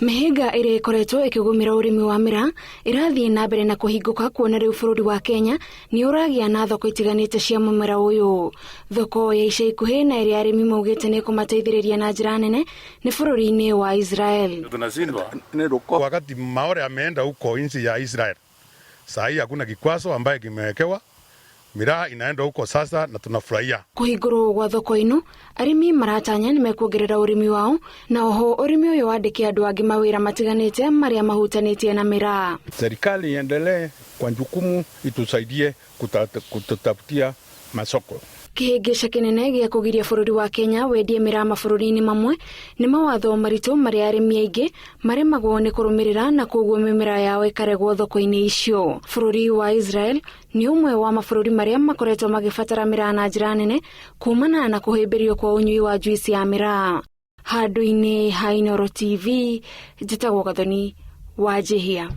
Mĩhĩnga ĩrĩa ĩkoretwo ĩkĩgũmĩra ũrĩmi wa miraa ĩrathiĩ na mbere na kuhinguka, kuona rĩu bũrũri wa Kenya nĩ ũragĩa na thoko itiganĩte cia mũmera ũyũ. Thoko ya ica ikuhĩ na ĩrĩa arĩmi maugĩte nĩ kũmateithĩrĩria na njĩra nene nĩ bũrũri-ini wa Israel. Wakati maore yameenda huko nchi ya Israel, saa hii hakuna kikwazo ambaye kimewekewa. Miraa inaenda huko sasa na tunafurahia. Kuhingurwo gwa thoko ino, arimi maratanya ni mekuongerera urimi wao, na oho urimi uyu wandike andu angi mawira matiganite maria mahutanitie na miraa. Serikali iendelee kwa jukumu itusaidie kututafutia masoko. Kĩhĩngĩca kĩnene gĩa kũgiria bũrũri wa Kenya wendie miraa mabũrũri-ini mamwe nĩ mawatho maritũ marĩa arĩmi aingĩ maremagwo nĩ kũrũmĩrĩra, na koguo mĩmera yao ĩkaregwo thoko-inĩ icio. Bũrũri wa Israel nĩ ũmwe wa mabũrũri marĩa makoretwo magĩbatara miraa na njĩra nene kumana na kũhĩmbĩrio kwa ũnyui wa juici ya miraa. Handũ-inĩ ha Inooro TV, njĩtagwo Gathoni wa Njihia.